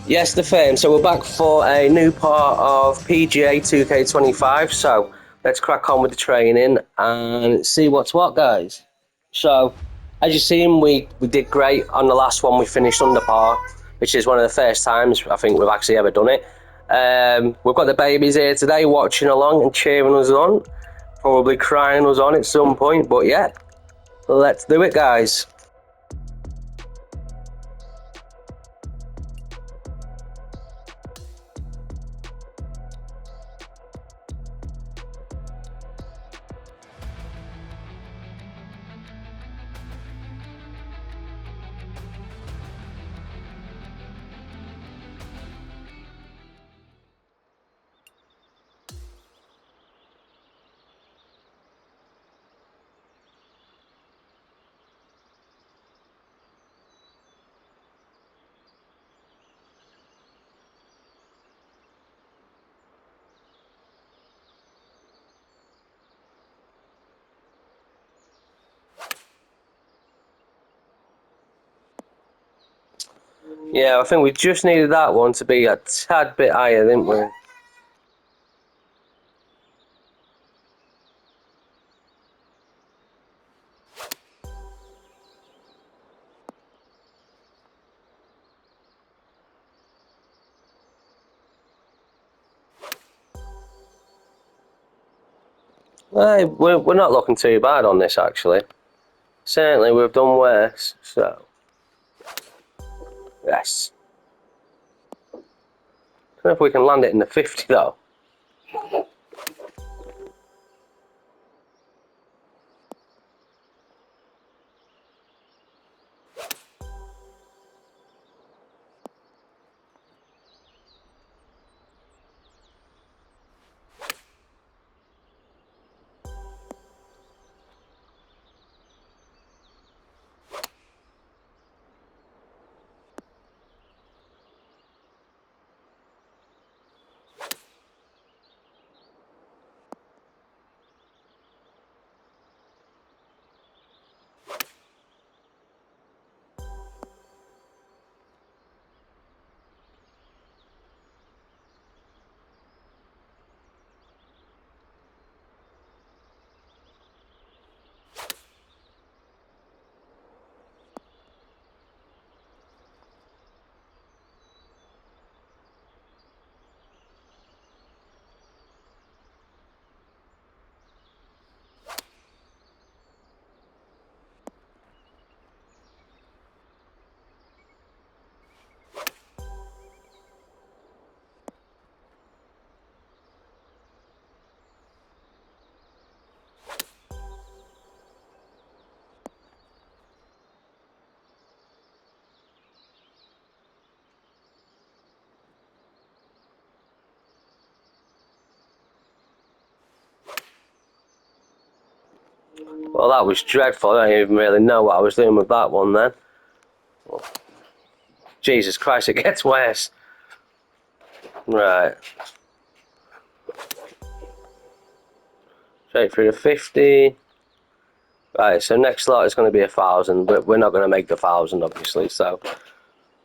Yes, the fame. So we're back for a new part of PGA 2K25. So let's crack on with the training and see what's what, guys. So as you've seen, we did great on the last one. We finished under par, which is one of the first times I think we've actually ever done it. We've got the babies here today watching along and cheering us on, probably crying us on at some point. But yeah, let's do it, guys. Yeah, I think we just needed that one to be a tad bit higher, didn't we? Hey, we're not looking too bad on this, actually. Certainly, we've done worse, so... Yes. I don't know if we can land it in the 50, though. Well, that was dreadful. I don't even really know what I was doing with that one then. Jesus Christ, it gets worse. Right. Straight through the 50. Right, so next lot is going to be 1,000, but we're not going to make the 1,000, obviously, so...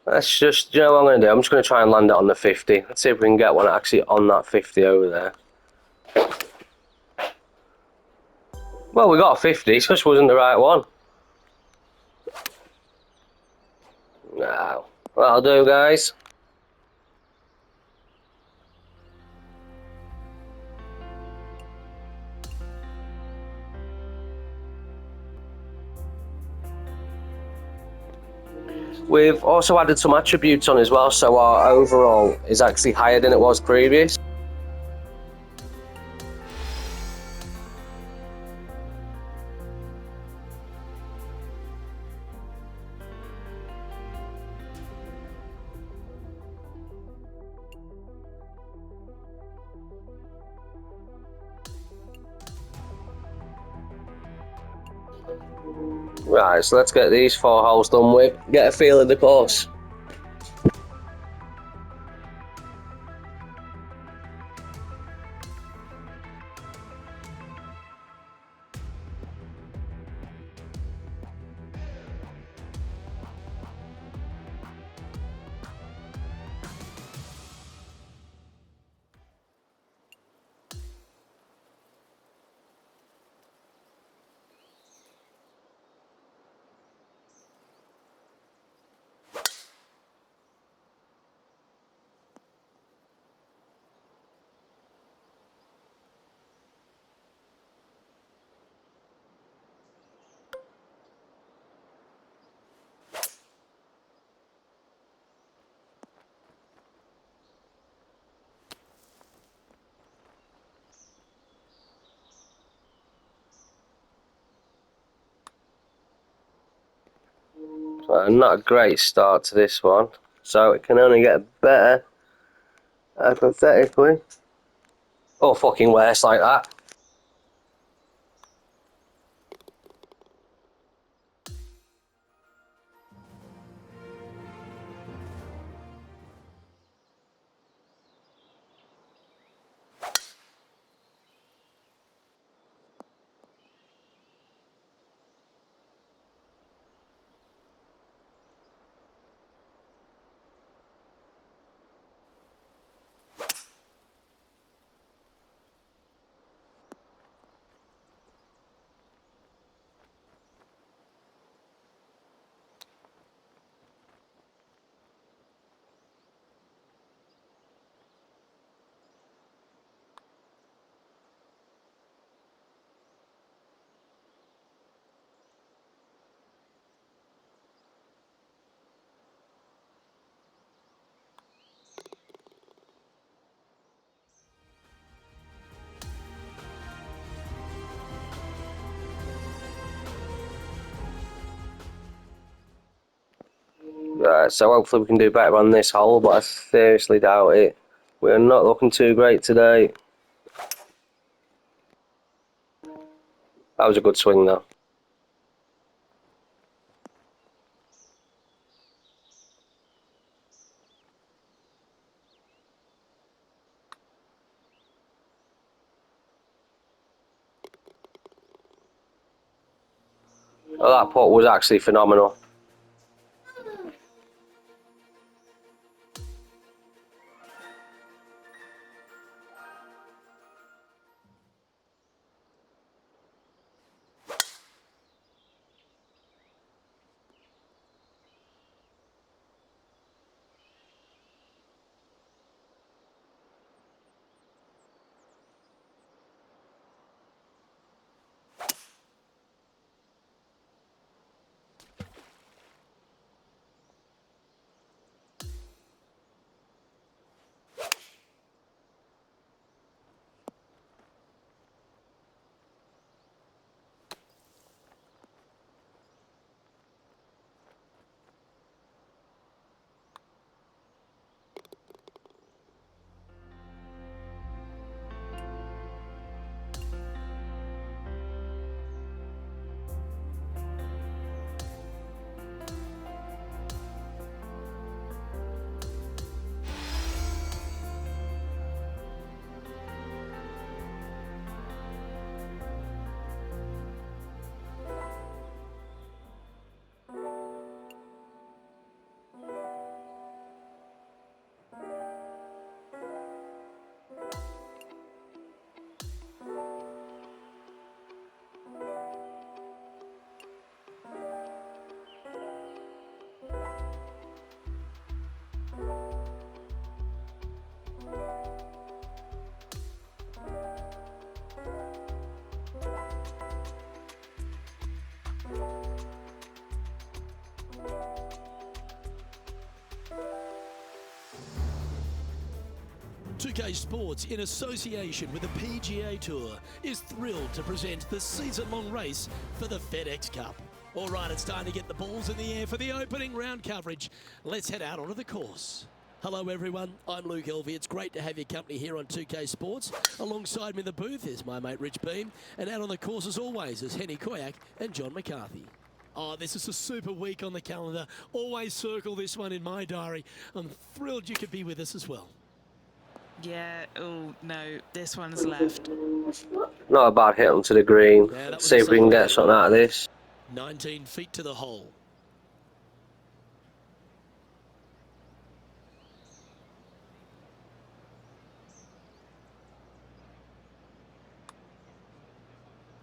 Let's just, you know what I'm going to do? I'm just going to try and land it on the 50. Let's see if we can get one actually on that 50 over there. Well, we got a 50, it just wasn't the right one. No. That'll do, guys. We've also added some attributes on as well, so our overall is actually higher than it was previous. Right, so let's get these 4 holes done with, get a feel of the course. Not a great start to this one, so it can only get better, hypothetically. Or fucking worse like that. So hopefully we can do better on this hole, but I seriously doubt it. We're not looking too great today. That was a good swing though. Oh, that putt was actually phenomenal. UK Sports, in association with the PGA Tour, is thrilled to present the season-long race for the FedEx Cup. All right, it's time to get the balls in the air for the opening round coverage. Let's head out onto the course. Hello everyone, I'm Luke Elvey. It's great to have your company here on 2K Sports. Alongside me in the booth is my mate Rich Beam, and out on the course as always is Henny Koyak and John McCarthy. Oh, this is a super week on the calendar. Always circle this one in my diary. I'm thrilled you could be with us as well. Yeah, oh no, this one's left. Not a bad hit onto the green. Yeah, See if we can get something out of this. 19 feet to the hole.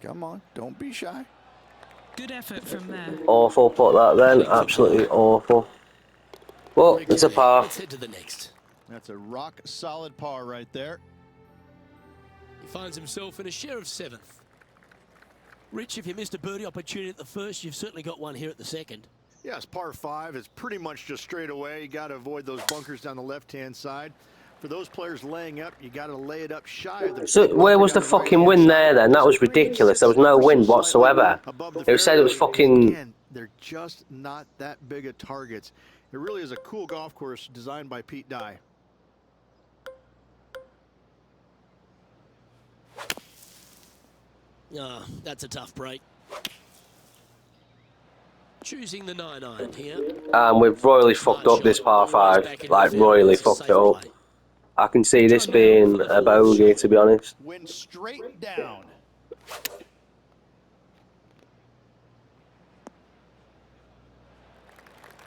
Come on, don't be shy. Good effort from there. Awful putt that then, absolutely awful. Well, it's a par. Let's head to the next. That's a rock solid par right there. He finds himself in a share of 7th. Rich, if you missed a birdie opportunity at the first, you've certainly got one here at the second. Yes, par 5 is pretty much just straight away. You got to avoid those bunkers down the left-hand side. For those players laying up, you got to lay it up shy of their So where was the fucking wind there then? That was ridiculous. There was no wind whatsoever. It said it was fucking... Again, they're just not that big of targets. It really is a cool golf course designed by Pete Dye. Ah, that's a tough break. Choosing the 9-iron here. And we've royally fucked up this par 5. Like, royally fucked it up. I can see this being a bogey, to be honest. Wind straight down.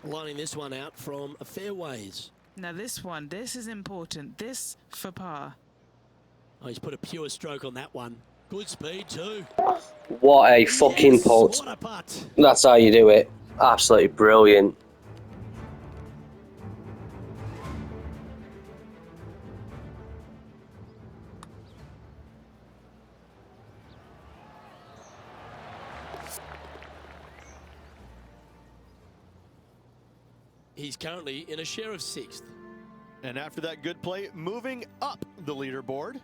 Lining this one out from fairways. Now this is important. This for par. Oh, he's put a pure stroke on that one. Good speed too. What a fucking putt. What a putt. That's how you do it. Absolutely brilliant. He's currently in a share of 6th. And after that good play, moving up the leaderboard.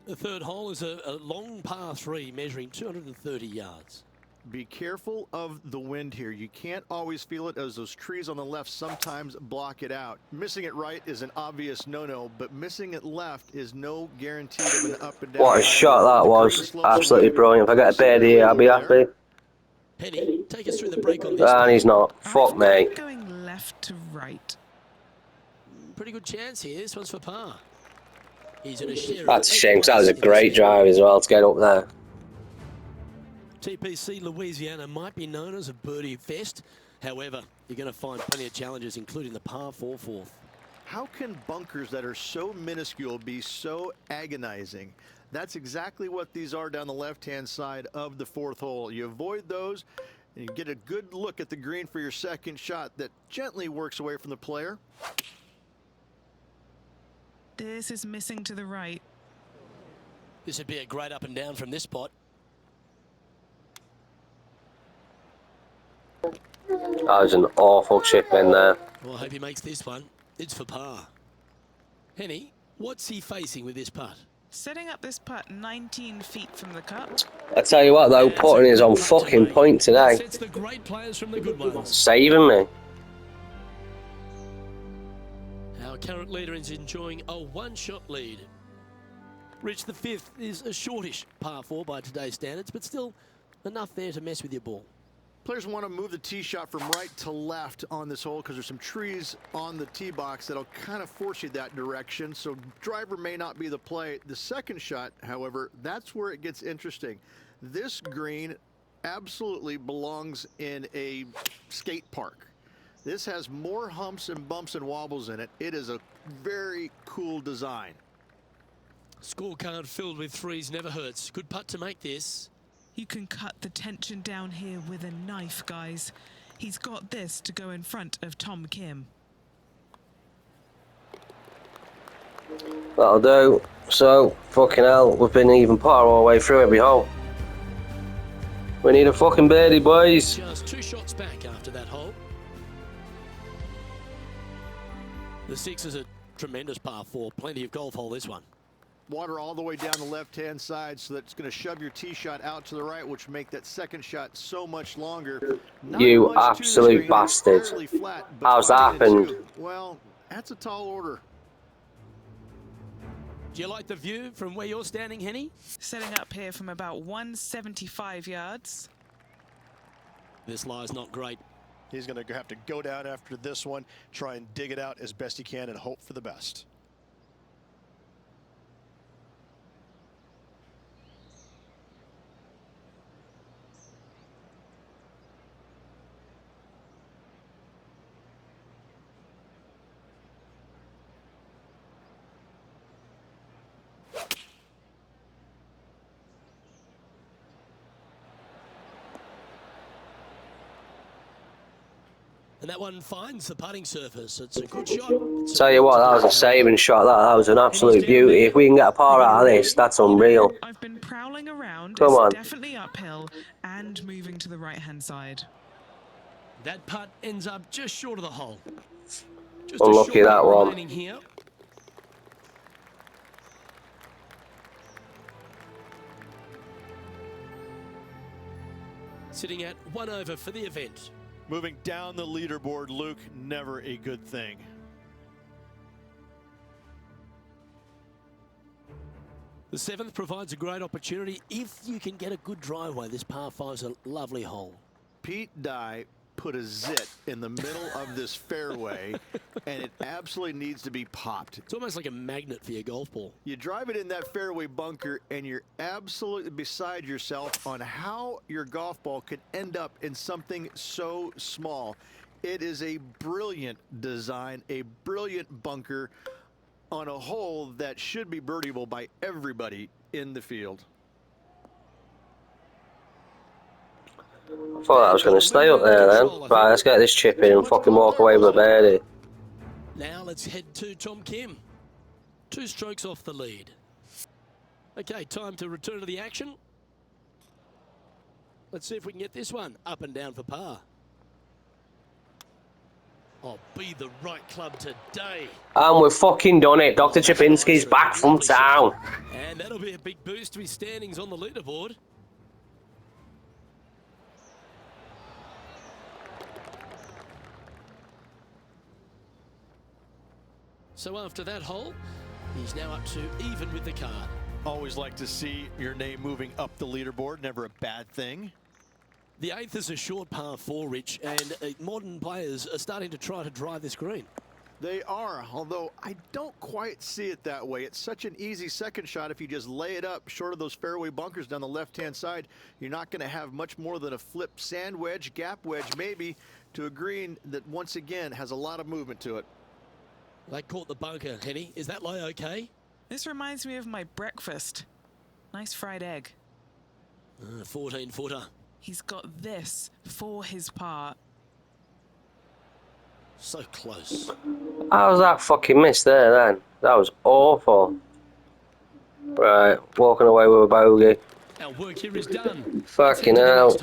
The third hole is a long par 3 measuring 230 yards. Be careful of the wind here. You can't always feel it, as those trees on the left sometimes block it out. Missing it right is an obvious no-no, but missing it left is no guarantee of an up and down. What a shot that was. Absolutely brilliant. If I get a birdie here, I'll be happy. Penny, take us through the break on this. And he's not. Fuck me. Going left to right. Pretty good chance here. This one's for par. He's in a share. That's a shame, because that was a great drive as well to get up there. TPC Louisiana might be known as a birdie fest. However, you're going to find plenty of challenges, including the par 4 fourth. How can bunkers that are so minuscule be so agonizing? That's exactly what these are down the left-hand side of the 4th hole. You avoid those, and you get a good look at the green for your second shot that gently works away from the player. This is missing to the right. This would be a great up and down from this spot. That was an awful chip in there. Well, I hope he makes this one. It's for par. Henny, what's he facing with this putt? Setting up this putt 19 feet from the cup. I tell you what though, putting is on fucking point today. Sets the great players from the good ones. Saving me. Our current leader is enjoying a one-shot lead. Rich, the 5th is a shortish par 4 by today's standards, but still enough there to mess with your ball. Players want to move the tee shot from right to left on this hole because there's some trees on the tee box that'll kind of force you that direction, so driver may not be the play. The second shot, however, that's where it gets interesting. This green absolutely belongs in a skate park. This has more humps and bumps and wobbles in it. It is a very cool design. Scorecard filled with 3s never hurts. Good putt to make this. You can cut the tension down here with a knife, guys. He's got this to go in front of Tom Kim. That'll do. So, fucking hell, we've been even par all the way through every hole. We need a fucking birdie, boys. Just 2 shots back after that hole. The 6 is a tremendous par 4. Plenty of golf hole, this one. Water all the way down the left-hand side, so that's going to shove your tee shot out to the right, which will make that second shot so much longer. Not You much absolute bastard. Flat, but How's that happened? well, that's a tall order. Do you like the view from where you're standing, Henny? Setting up here from about 175 yards. This lie's not great. He's going to have to go down after this one, try and dig it out as best he can and hope for the best. And that one finds the putting surface. It's a good shot. Tell you what, that was a saving shot. That was an absolute beauty. If we can get a par out of this, that's unreal. I've been prowling around. Come on. It's definitely uphill and moving to the right-hand side. That putt ends up just short of the hole. Just Unlucky, a short that one. remaining here. sitting at 1 over for the event. Moving down the leaderboard, Luke, never a good thing. The 7th provides a great opportunity if you can get a good driveway. This par 5's a lovely hole. Pete Dye put a zit in the middle of this fairway, and it absolutely needs to be popped. It's almost like a magnet for your golf ball. You drive it in that fairway bunker, and you're absolutely beside yourself on how your golf ball could end up in something so small. It is a brilliant design, a brilliant bunker on a hole that should be birdieable by everybody in the field. I thought I was going to stay up there then. Right, let's get this chip in and fucking walk away with a birdie. Now let's head to Tom Kim. 2 strokes off the lead. Okay, time to return to the action. Let's see if we can get this one up and down for par. Oh, be the right club today. And we've fucking done it. Dr. Chapinski's back from town. And that'll be a big boost to his standings on the leaderboard. So after that hole, he's now up to even with the card. Always like to see your name moving up the leaderboard, never a bad thing. The 8th is a short par 4, Rich, and modern players are starting to try to drive this green. They are, although I don't quite see it that way. It's such an easy second shot. If you just lay it up short of those fairway bunkers down the left-hand side, you're not going to have much more than a flip sand wedge, gap wedge maybe, to a green that once again has a lot of movement to it. They caught the bunker, Henny. Is that lay okay? This reminds me of my breakfast. Nice fried egg. 14-footer. He's got this for his part. So close. How was that fucking miss there then? That was awful. Right, walking away with a bogey. Our work here is done. Fucking hell.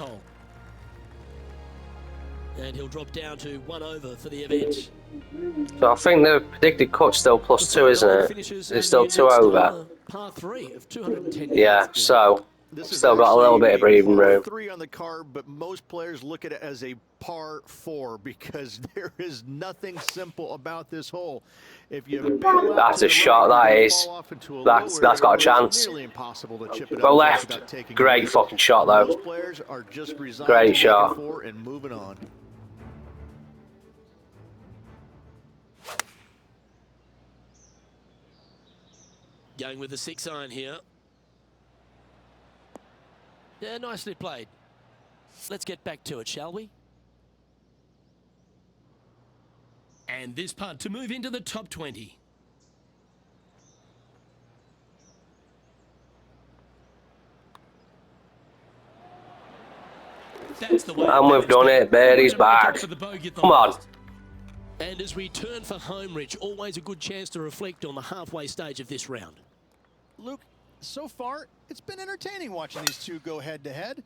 And he'll drop down to 1 over for the event. So I think the predicted cut's still +2, isn't it? It's still 2 over. Par 3 of 210. Yeah, so This is still got a little actually bit of breathing room. 3 on the card, but most players look at it as a par 4 because there is nothing simple about this hole. If you bail out That's to a the shot, right, that you is. fall off into a That's lower got a area, chance. nearly impossible to chip it Go up left. without taking Great it. fucking shot though. Most players are just resigned Great to shot. making 4 and moving on. Going with the 6-iron here. Yeah, nicely played. Let's get back to it, shall we? And this putt to move into the top 20. That's the way. And we've done it. Birdie's back. Come on. And as we turn for home, Rich, always a good chance to reflect on the halfway stage of this round. Luke, so far, it's been entertaining watching these two go head-to-head.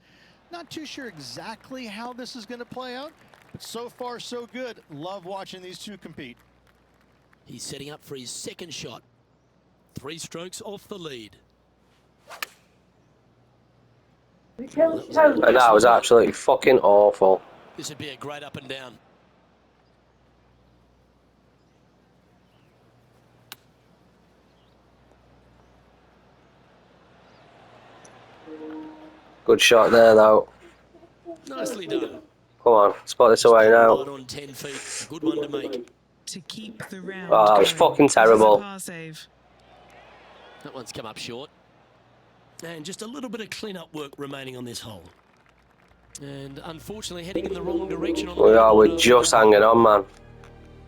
Not too sure exactly how this is going to play out, but so far, so good. Love watching these two compete. He's setting up for his second shot. 3 strokes off the lead. And that was absolutely fucking awful. This would be a great up and down. Good shot there though. Nicely done. Come on, spot this away now. Right on 10 feet. Good one to make. To keep the round Oh, that was going. fucking This is a terrible. par save. That one's come up short. And just a little bit of clean-up work remaining on this hole. And unfortunately heading in the wrong direction. On the We're just hanging on, man.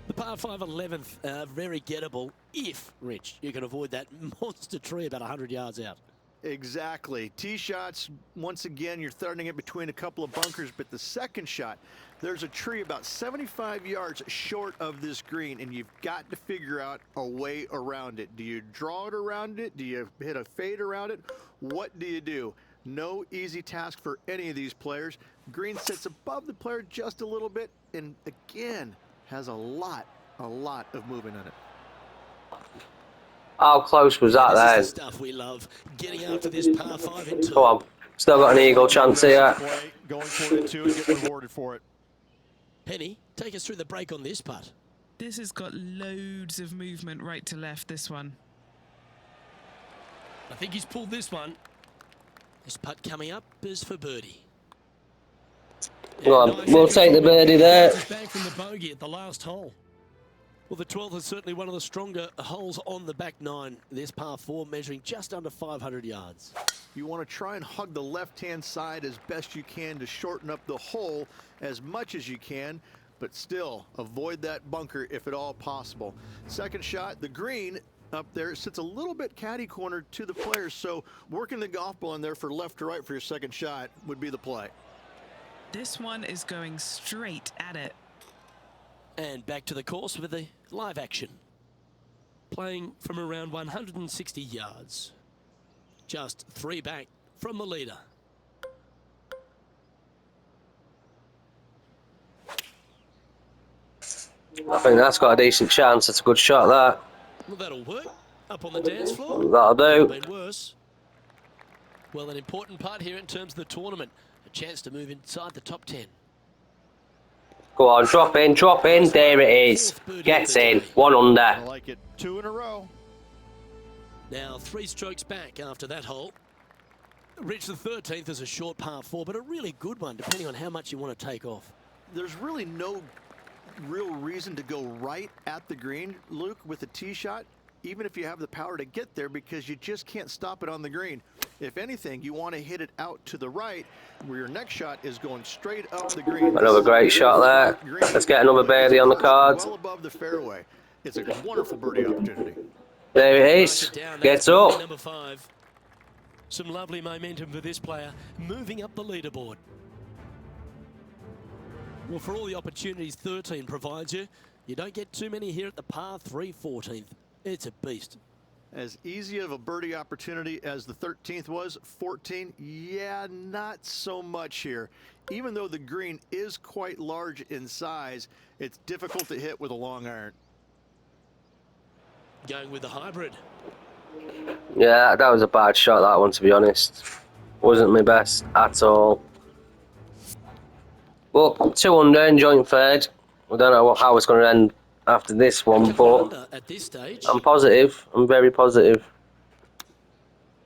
The par 5 11th, very gettable if, Rich, you can avoid that monster tree about 100 yards out. Exactly. Tee shots, once again, you're throwing it between a couple of bunkers, but the second shot, there's a tree about 75 yards short of this green, and you've got to figure out a way around it. Do you draw it around it? Do you hit a fade around it? What do you do? No easy task for any of these players. Green sits above the player just a little bit, and again, has a lot of movement in it. How close was that This is then? the stuff we love. Getting after this par 5 in 2. Come on. Still got an eagle chance here. Play, going for it too and getting rewarded for it. Penny, take us through the break on this putt. This has got loads of movement right to left, this one. I think he's pulled this one. This putt coming up is for birdie. Go on, we'll take the birdie there. He's back from the bogey at the last hole. Well, the 12th is certainly one of the stronger holes on the back nine. This par 4 measuring just under 500 yards. You want to try and hug the left-hand side as best you can to shorten up the hole as much as you can, but still avoid that bunker if at all possible. Second shot, the green up there sits a little bit caddy corner to the players, so working the golf ball in there for left to right for your second shot would be the play. This one is going straight at it. And back to the course with the live action. Playing from around 160 yards. Just 3 back from the leader. I think that's got a decent chance. It's a good shot, that. Well, that'll work. Up on the dance floor. That'll do. Been worse. Well, an important part here in terms of the tournament. A chance to move inside the top 10. Go on, drop in, drop in. There it is. Gets in. 1 under. I like it. 2 in a row. Now 3 strokes back after that hole. Rich, the 13th is a short par 4, but a really good one, depending on how much you want to take off. There's really no real reason to go right at the green, Luke, with a tee shot, even if you have the power to get there, because you just can't stop it on the green. If anything, you want to hit it out to the right, where your next shot is going straight up the green. Another great shot there. Let's get another birdie on the cards. Well above the fairway. It's a wonderful birdie opportunity. There it is. Gets up. Number 5. Some lovely momentum for this player, moving up the leaderboard. Well, for all the opportunities 13 provides you, you don't get too many here at the par 3 14th. It's a beast. As easy of a birdie opportunity as the 13th was, 14, yeah, not so much here. Even though the green is quite large in size, it's difficult to hit with a long iron. Going with the hybrid. Yeah, that was a bad shot, that one, to be honest. Wasn't my best at all. Well, 2 under in joint third. I don't know how it's going to end after this one, but At this stage, I'm positive. I'm very positive.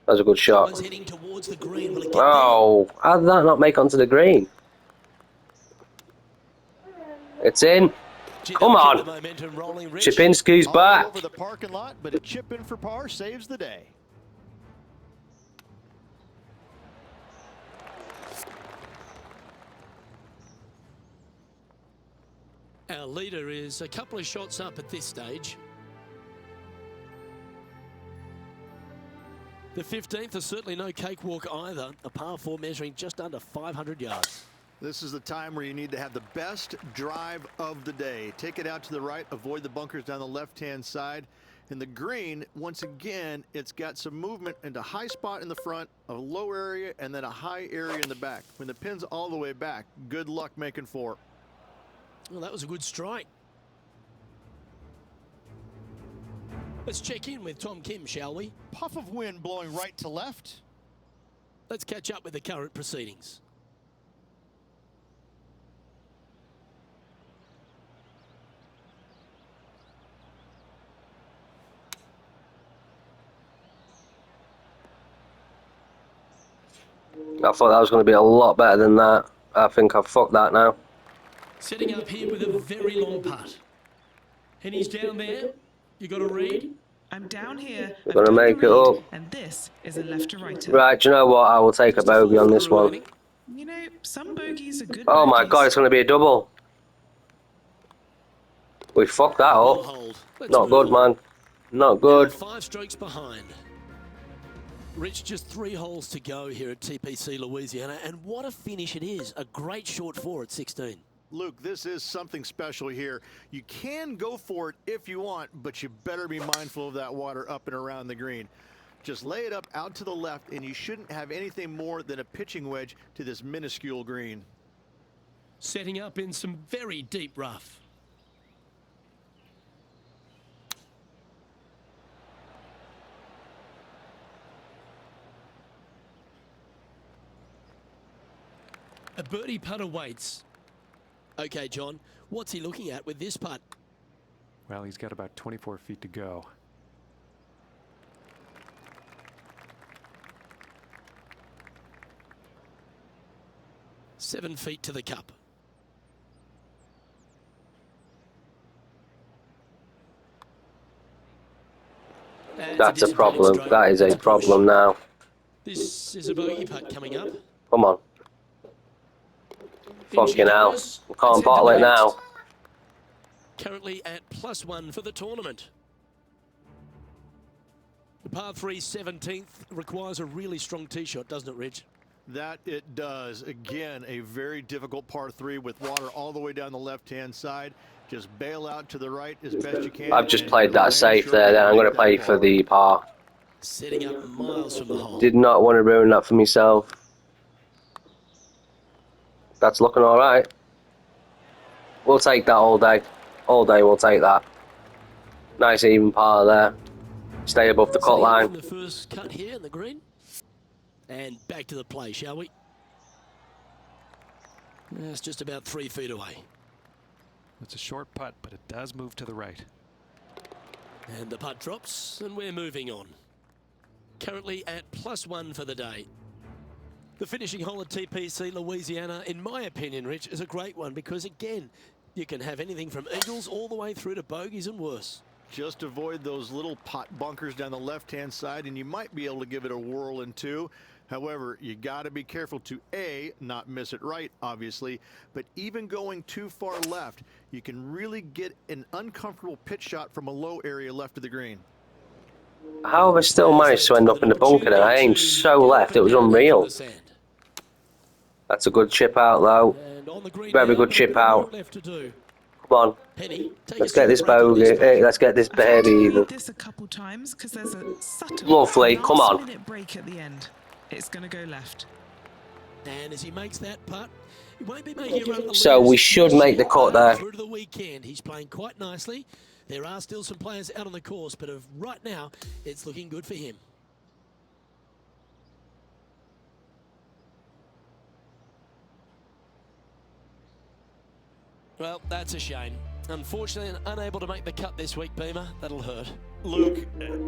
That was a good shot. one's heading towards the green. Will it get Oh, how did that not make onto the green? It's in. there? Gee, Come that'll keep on. the momentum rolling, Rich. Chipinski's All back. over the parking lot, but a chip in for par saves the day. Our leader is a couple of shots up at this stage. The 15th is certainly no cakewalk either. A par 4 measuring just under 500 yards. This is the time where you need to have the best drive of the day. Take it out to the right, avoid the bunkers down the left-hand side. And the green, once again, it's got some movement into a high spot in the front, a low area, and then a high area in the back. When the pin's all the way back, good luck making 4. Well, that was a good strike. Let's check in with Tom Kim, shall we? Puff of wind blowing right to left. Let's catch up with the current proceedings. I thought that was going to be a lot better than that. I think I've fucked that now. Setting up here with a very long putt. And he's down there. You got a read? I'm down here. We're I've gonna done the make it read, up. And this is a left to righter. Right, do you know what? I will take a bogey on this one. You know, some bogeys are good. Oh my bogeys. god, it's going to be a double. We fucked that Well up. hold. Let's Not move good, on. man. Not Now good. 5 strokes behind. Rich, just 3 holes to go here at TPC Louisiana, and what a finish it is. A great short 4 at 16. Luke, this is something special here. You can go for it if you want, but you better be mindful of that water up and around the green. Just lay it up out to the left, and you shouldn't have anything more than a pitching wedge to this minuscule green. Setting up in some very deep rough. A birdie putt awaits. Okay, John, what's he looking at with this putt? Well, he's got about 24 feet to go. Seven feet to the cup. And That's a disappointing problem. stroke. That is a It's push. problem now. This is a bogey putt coming up. Come on. In she Fucking hell. goes. We can't It's bottle it into the now. net. Currently at +1 for the tournament. The par 3 17th requires a really strong tee shot, doesn't it, Ridge? That it does. Again, a very difficult par 3 with water all the way down the left-hand side. Just bail out to the right as best you can. I've just and played that land safe sure there. you Then I'm make going to that play for par. the par. Setting up miles from the hole. Did not want to ruin that for myself. That's looking all right. We'll take that all day. All day we'll take that. Nice even par there. Stay above the cut Setting up line. from the first cut here in the green. And back to the play, shall we? That's just about 3 feet away. It's a short putt, but it does move to the right. And the putt drops, and we're moving on. Currently at +1 for the day. The finishing hole at TPC Louisiana, in my opinion, Rich, is a great one because, again, you can have anything from eagles all the way through to bogeys and worse. Just avoid those little pot bunkers down the left-hand side, and you might be able to give it a whirl in two. However, you got to be careful to A, not miss it right, obviously, but even going too far left, you can really get an uncomfortable pitch shot from a low area left of the green. How have I still managed to end up in the bunker there? I aimed so left, it was unreal. That's a good chip out though. Very good chip out. Come on. Let's get this bogey. Let's get this baby even. This a couple times because there's a subtle Lovely, come on. last-minute break at the end. It's going to go left. And as he makes that putt, he won't be making a run to So lose. we should make the cut there. Through to the weekend, he's playing quite nicely. There are still some players out on the course, but right now, it's looking good for him. Well, that's a shame. Unfortunately, unable to make the cut this week, Beamer. That'll hurt. Luke,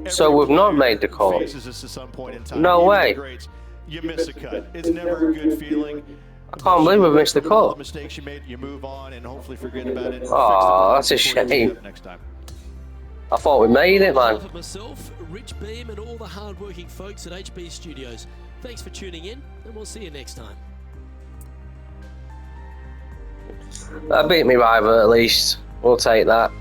So we've not made the call. faces this at some point in time. No Even way. the greats, you miss a cut. It's never a good feeling. I can't believe we've missed the All the cut. mistakes you made, you move on and hopefully forget about it. And Aw, fix the that's a problem before you shame. do it next time. I thought we made it, On behalf man. of myself, Rich Beam, and all the hard-working folks at HB Studios, thanks for tuning in, and we'll see you next time. That beat me rival at least. We'll take that.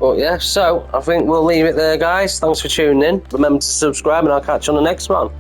But yeah, so I think we'll leave it there, guys. Thanks for tuning in. Remember to subscribe, and I'll catch you on the next one.